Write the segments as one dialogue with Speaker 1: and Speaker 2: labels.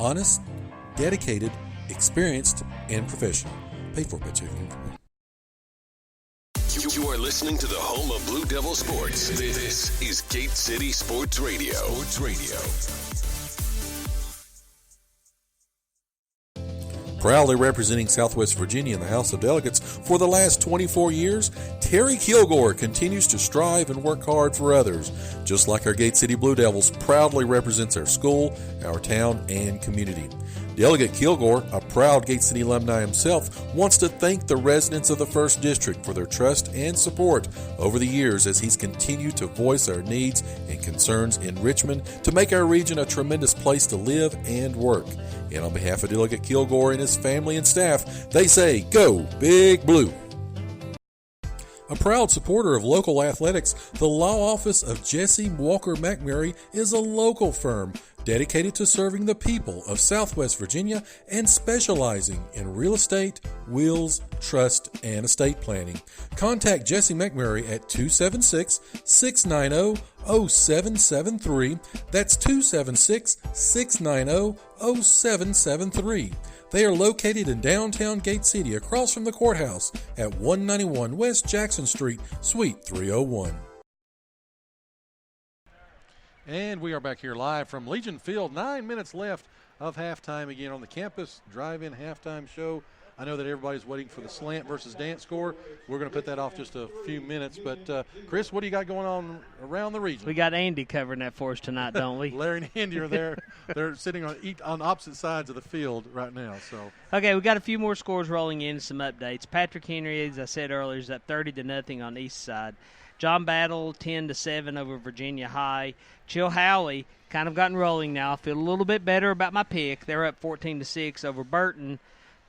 Speaker 1: Honest, dedicated, experienced, and professional. Paid for by Chevy Information.
Speaker 2: You are listening to the home of Blue Devil Sports. This is Gate City Sports Radio.
Speaker 1: Proudly representing Southwest Virginia in the House of Delegates for the last 24 years, Terry Kilgore continues to strive and work hard for others. Just like our Gate City Blue Devils proudly represents our school, our town, and community. Delegate Kilgore, a proud Gate City alumni himself, wants to thank the residents of the 1st District for their trust and support over the years as he's continued to voice our needs and concerns in Richmond to make our region a tremendous place to live and work. And on behalf of Delegate Kilgore and his family and staff, they say, go Big Blue! A proud supporter of local athletics, the law office of Jesse Walker McMurray is a local firm dedicated to serving the people of Southwest Virginia and specializing in real estate, wills, trust, and estate planning. Contact Jesse McMurray at 276-690-0773. That's 276-690-0773. They are located in downtown Gate City across from the courthouse at 191 West Jackson Street, Suite 301.
Speaker 3: And we are back here live from Legion Field. 9 minutes left of halftime again on the campus drive-in halftime show. I know that everybody's waiting for the slant versus dance score. We're going to put that off just a few minutes. But, Chris, what do you got going on around the region?
Speaker 4: We got Andy covering that for us tonight, don't we?
Speaker 3: Larry and Andy are there. They're sitting on opposite sides of the field right now. So
Speaker 4: okay, we got a few more scores rolling in, some updates. Patrick Henry, as I said earlier, is up 30-0 on East Side. John Battle 10-7 over Virginia High. Chilhowie kind of gotten rolling now. I feel a little bit better about my pick. They're up 14-6 over Burton.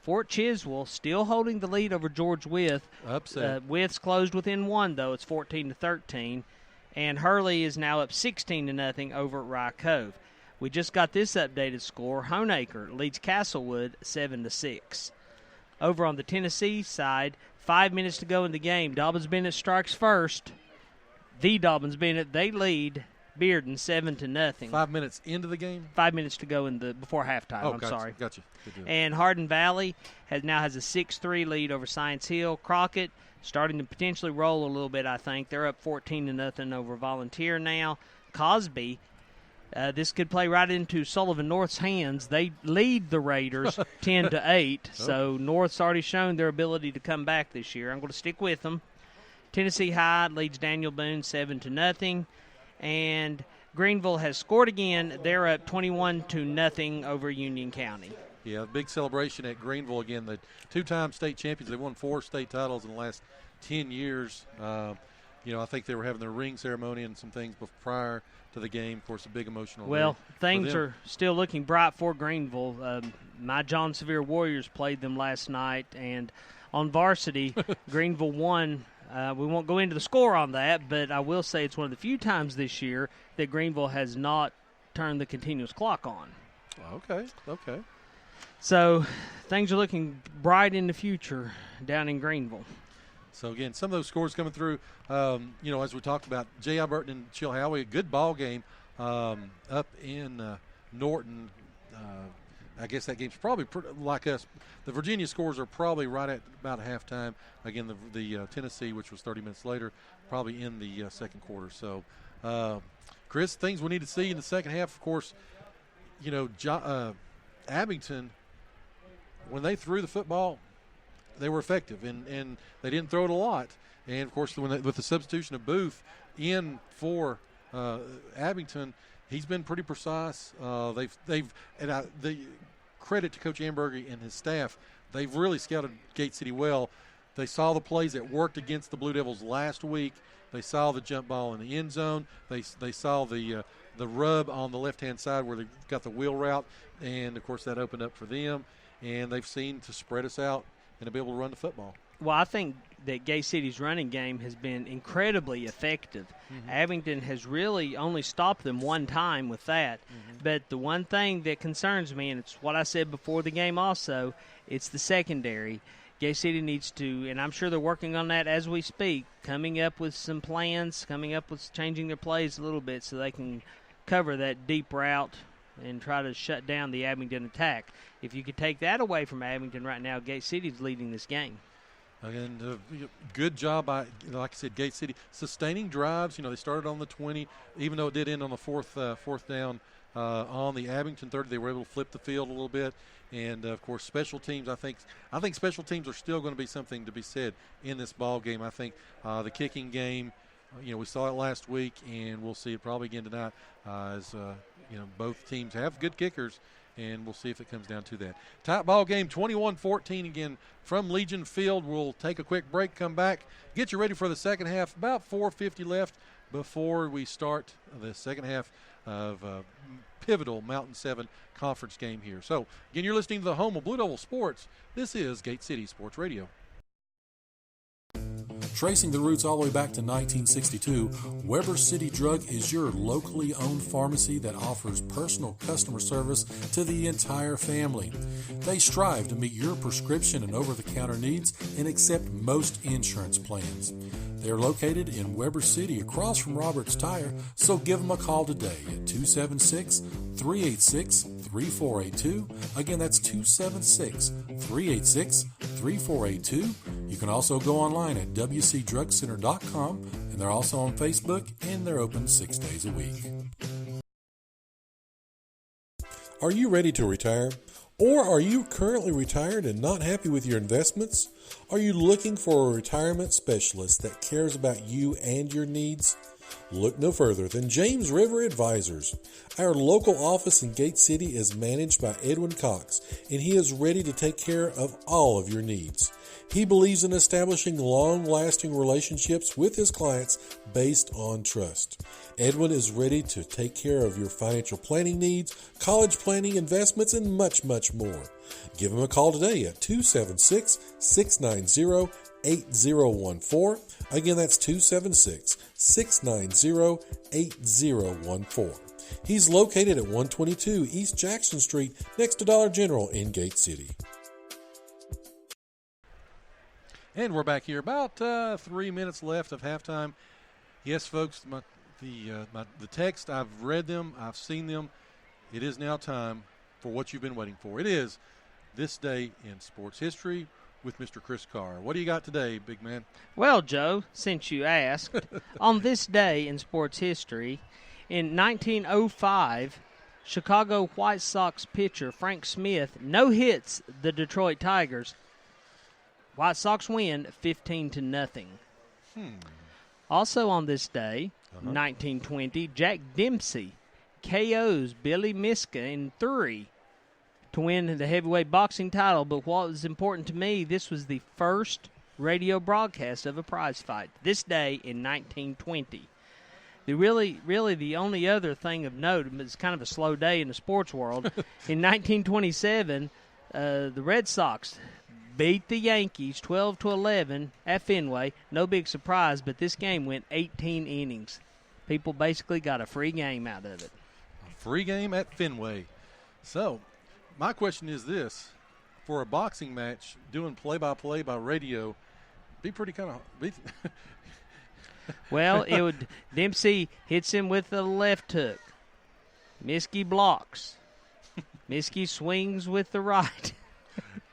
Speaker 4: Fort Chiswell still holding the lead over George Wythe.
Speaker 3: Upset.
Speaker 4: Wythe's closed within one, though. It's 14-13. And Hurley is now up 16-0 over Rye Cove. We just got this updated score. Honaker leads Castlewood 7-6. Over on the Tennessee side, 5 minutes to go in the game. Dobbins-Bennett strikes first. The Dobbins-Bennett, they lead Bearden 7-0.
Speaker 3: 5 minutes into the game?
Speaker 4: 5 minutes to go before halftime.
Speaker 3: Oh,
Speaker 4: I'm
Speaker 3: gotcha,
Speaker 4: sorry.
Speaker 3: Gotcha.
Speaker 4: And Hardin Valley now has a 6-3 lead over Science Hill. Crockett starting to potentially roll a little bit, I think. They're up 14-0 over Volunteer now. Cosby, this could play right into Sullivan North's hands. They lead the Raiders 10-8, so North's already shown their ability to come back this year. I'm going to stick with them. Tennessee High leads Daniel Boone 7-0, and Greenville has scored again. They're up 21-0 over Union County.
Speaker 3: Yeah, big celebration at Greenville again. The two-time state champions. They won 4 state titles in the last 10 years. I think they were having their ring ceremony and some things prior to the game. Of course, a big emotional day.
Speaker 4: Well, things are still looking bright for Greenville. My John Sevier Warriors played them last night, and on varsity, Greenville won. We won't go into the score on that, but I will say it's one of the few times this year that Greenville has not turned the continuous clock on.
Speaker 3: Okay.
Speaker 4: So things are looking bright in the future down in Greenville.
Speaker 3: So, again, some of those scores coming through, as we talked about, J.I. Burton and Chilhowie, a good ball game up in Norton. I guess that game's probably like us. The Virginia scores are probably right at about halftime. Again, the Tennessee, which was 30 minutes later, probably in the second quarter. So, Chris, things we need to see in the second half, of course, Abingdon, when they threw the football, they were effective, and they didn't throw it a lot. And, of course, with the substitution of Booth in for Abingdon, he's been pretty precise. The credit to Coach Amberger and his staff, they've really scouted Gate City well. They saw the plays that worked against the Blue Devils last week. They saw the jump ball in the end zone. They saw the rub on the left-hand side where they got the wheel route, and, of course, that opened up for them. And they've seen to spread us out and to be able to run the football.
Speaker 4: Well, I think that Gay City's running game has been incredibly effective. Mm-hmm. Abingdon has really only stopped them one time with that. Mm-hmm. But the one thing that concerns me, and it's what I said before the game also, it's the secondary. Gay City needs to, and I'm sure they're working on that as we speak, coming up with some plans, coming up with changing their plays a little bit so they can cover that deep route and try to shut down the Abingdon attack. If you could take that away from Abingdon right now, Gate City's leading this game.
Speaker 3: And good job by, like I said, Gate City sustaining drives. They started on the 20, even though it did end on the fourth down on the Abington 30. They were able to flip the field a little bit, and of course, special teams. I think special teams are still going to be something to be said in this ball game. I think the kicking game, we saw it last week, and we'll see it probably again tonight. As both teams have good kickers. And we'll see if it comes down to that. Tight ball game, 21-14 again from Legion Field. We'll take a quick break, come back, get you ready for the second half. About 4:50 left before we start the second half of pivotal Mountain 7 conference game here. So, again, you're listening to the home of Blue Devil Sports. This is Gate City Sports Radio.
Speaker 1: Tracing the roots all the way back to 1962, Weber City Drug is your locally owned pharmacy that offers personal customer service to the entire family. They strive to meet your prescription and over-the-counter needs and accept most insurance plans. They're located in Weber City across from Roberts Tire, so give them a call today at 276-386-3482. Again, that's 276-386-3482. You can also go online at wcdrugcenter.com, and they're also on Facebook, and they're open 6 days a week. Are you ready to retire? Or are you currently retired and not happy with your investments? Are you looking for a retirement specialist that cares about you and your needs? Look no further than James River Advisors. Our local office in Gate City is managed by Edwin Cox, and he is ready to take care of all of your needs. He believes in establishing long-lasting relationships with his clients based on trust. Edwin is ready to take care of your financial planning needs, college planning, investments, and much, much more. Give him a call today at 276-690-8014. Again, that's 276-690-8014. He's located at 122 East Jackson Street next to Dollar General in Gate City.
Speaker 3: And we're back here. About 3 minutes left of halftime. Yes, folks, the text, I've read them, I've seen them. It is now time for what you've been waiting for. It is This Day in Sports History with Mr. Chris Carr. What do you got today, big man?
Speaker 4: Well, Joe, since you asked, on this day in sports history, in 1905, Chicago White Sox pitcher Frank Smith no-hits the Detroit Tigers. White Sox win 15-0. Also on this day, 1920, Jack Dempsey KOs Billy Miska in 3 to win the heavyweight boxing title. But what was important to me, this was the first radio broadcast of a prize fight. This day in 1920. Really the only other thing of note, it's kind of a slow day in the sports world. In 1927, the Red Sox beat the Yankees 12-11 at Fenway. No big surprise, but this game went 18 innings. People basically got a free game out of it.
Speaker 3: A free game at Fenway. So, my question is this. For a boxing match, doing play-by-play by radio, be pretty kind of...
Speaker 4: Well, Dempsey hits him with the left hook. Miskey blocks. Miskey swings with the right.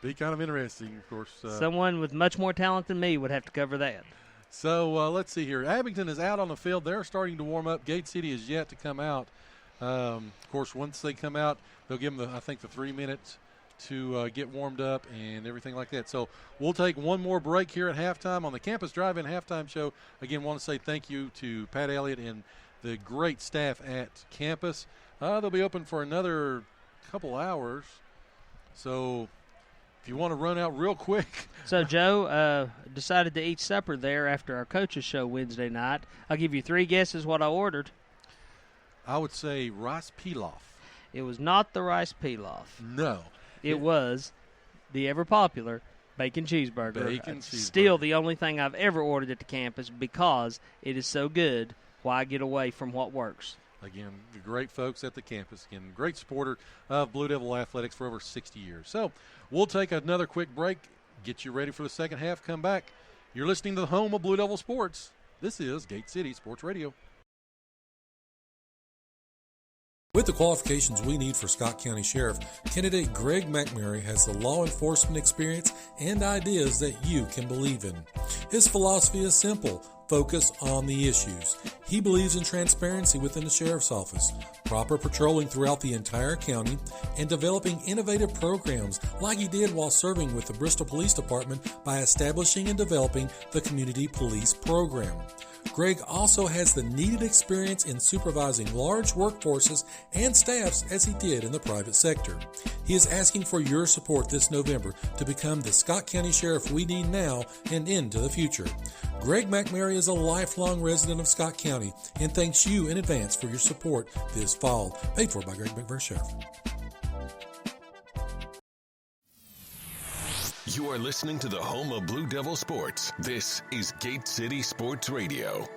Speaker 3: Be kind of interesting, of course.
Speaker 4: Someone with much more talent than me would have to cover that.
Speaker 3: So let's see here. Abingdon is out on the field. They're starting to warm up. Gate City is yet to come out. Of course, once they come out, they'll give them, the 3 minutes to get warmed up and everything like that. So we'll take one more break here at halftime on the Campus Drive-In Halftime Show. Again, want to say thank you to Pat Elliott and the great staff at campus. They'll be open for another couple hours. So if you want to run out real quick.
Speaker 4: So, Joe, decided to eat supper there after our coaches show Wednesday night. I'll give you 3 guesses what I ordered.
Speaker 3: I would say rice pilaf.
Speaker 4: It was not the rice pilaf.
Speaker 3: No.
Speaker 4: It was the ever-popular bacon cheeseburger.
Speaker 3: Bacon cheeseburger.
Speaker 4: Still the only thing I've ever ordered at the campus because it is so good. Why get away from what works?
Speaker 3: Again, the great folks at the campus. Again, great supporter of Blue Devil Athletics for over 60 years. So we'll take another quick break, get you ready for the second half, come back. You're listening to the home of Blue Devil Sports. This is Gate City Sports Radio.
Speaker 1: With the qualifications we need for Scott County Sheriff, candidate Greg McMurray has the law enforcement experience and ideas that you can believe in. His philosophy is simple: focus on the issues. He believes in transparency within the sheriff's office, proper patrolling throughout the entire county, and developing innovative programs like he did while serving with the Bristol Police Department by establishing and developing the Community Police Program. Greg also has the needed experience in supervising large workforces and staffs as he did in the private sector. He is asking for your support this November to become the Scott County Sheriff we need now and into the future. Greg McMurray is a lifelong resident of Scott County and thanks you in advance for your support this fall. Paid for by Greg McMurray Sheriff.
Speaker 2: You are listening to the home of Blue Devil Sports. This is Gate City Sports Radio.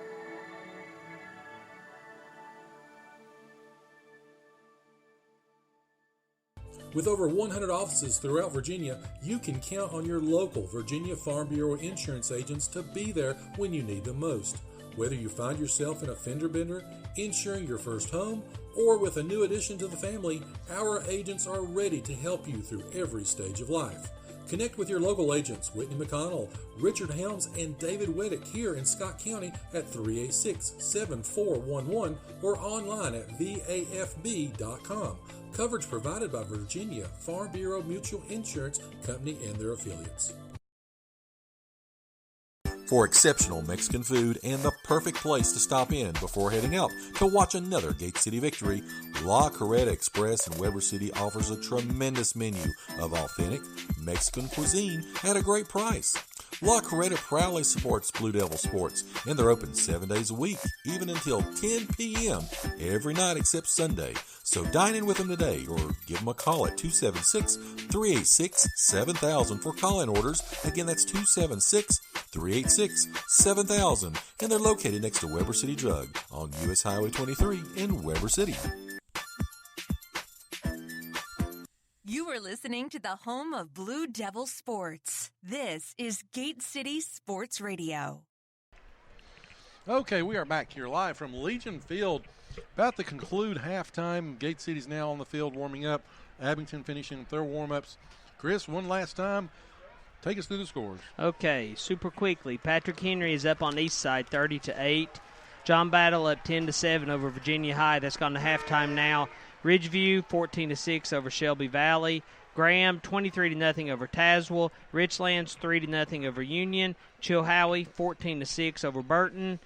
Speaker 1: With over 100 offices throughout Virginia, you can count on your local Virginia Farm Bureau insurance agents to be there when you need them most. Whether you find yourself in a fender bender, insuring your first home, or with a new addition to the family, our agents are ready to help you through every stage of life. Connect with your local agents, Whitney McConnell, Richard Helms, and David Weddick here in Scott County at 386-7411 or online at vafb.com. Coverage provided by Virginia Farm Bureau Mutual Insurance Company and their affiliates. For exceptional Mexican food and the perfect place to stop in before heading out to watch another Gate City victory, La Carreta Express in Weber City offers a tremendous menu of authentic Mexican cuisine at a great price. La Carreta proudly supports Blue Devil Sports, and they're open 7 days a week, even until 10 p.m. every night except Sunday. So dine in with them today or give them a call at 276-386-7000 for call-in orders. Again, that's 276-386-7000. And they're located next to Weber City Drug on U.S. Highway 23 in Weber City.
Speaker 5: You are listening to the home of Blue Devil Sports. This is Gate City Sports Radio.
Speaker 3: Okay, we are back here live from Legion Field. About to conclude halftime. Gate City's now on the field warming up. Abingdon finishing their warm-ups. Chris, one last time, take us through the scores.
Speaker 4: Okay, super quickly. Patrick Henry is up on Eastside 30-8. John Battle up 10-7 over Virginia High. That's gone to halftime now. Ridgeview 14-6 over Shelby Valley. Graham 23-0 over Tazewell. Richlands 3-0 over Union. Chilhowie 14-6 over Burton.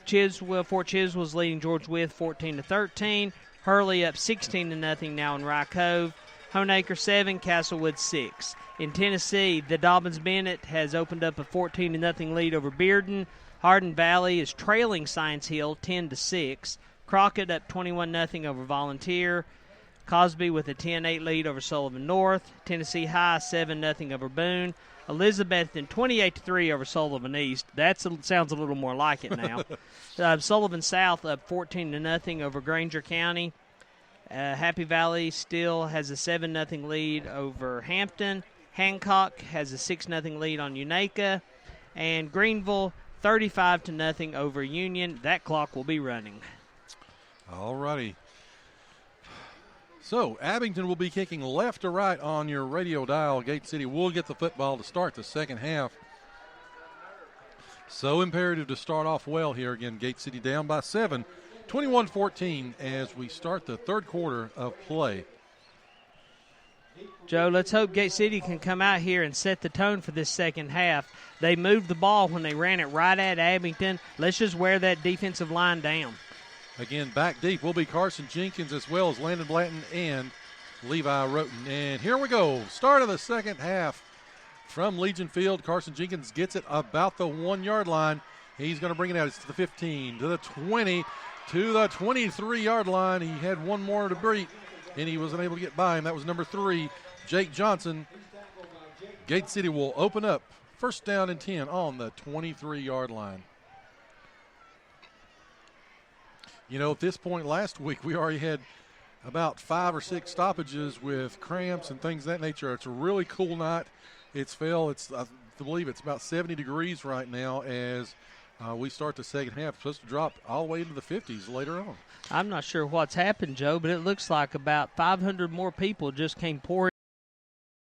Speaker 4: Fort Chiswell's leading George Wythe 14-13. Hurley up 16-0 now in Rye Cove. Honeacre 7, Castlewood 6. In Tennessee, the Dobbins-Bennett has opened up a 14-0 lead over Bearden. Hardin Valley is trailing Science Hill 10-6. Crockett up 21-0 over Volunteer. Cosby with a 10-8 lead over Sullivan North. Tennessee High 7-0 over Boone. Elizabethton 28-3 over Sullivan East. That sounds a little more like it now. Sullivan South up 14-0 over Granger County. Happy Valley still has a 7-0 lead over Hampton. Hancock has a 6-0 lead on Unaka. And Greenville 35-0 over Union. That clock will be running.
Speaker 3: All righty. So, Abingdon will be kicking left to right on your radio dial. Gate City will get the football to start the second half. So imperative to start off well here. Again, Gate City down by 7, 21-14 as we start the third quarter of play.
Speaker 4: Joe, let's hope Gate City can come out here and set the tone for this second half. They moved the ball when they ran it right at Abingdon. Let's just wear that defensive line down.
Speaker 3: Again, back deep will be Carson Jenkins as well as Landon Blanton and Levi Roten. And here we go. Start of the second half from Legion Field. Carson Jenkins gets it about the 1 yard line. He's going to bring it out. It's to the 15, to the 20, to the 23 yard line. He had one more to beat, and he wasn't able to get by him. That was number 3, Jake Johnson. Gate City will open up first down and 10 on the 23 yard line. You know, at this point last week, we already had about 5 or 6 stoppages with cramps and things of that nature. It's a really cool night. I believe it's about 70 degrees right now as we start the second half. It's supposed to drop all the way into the 50s later on.
Speaker 4: I'm not sure what's happened, Joe, but it looks like about 500 more people just came pouring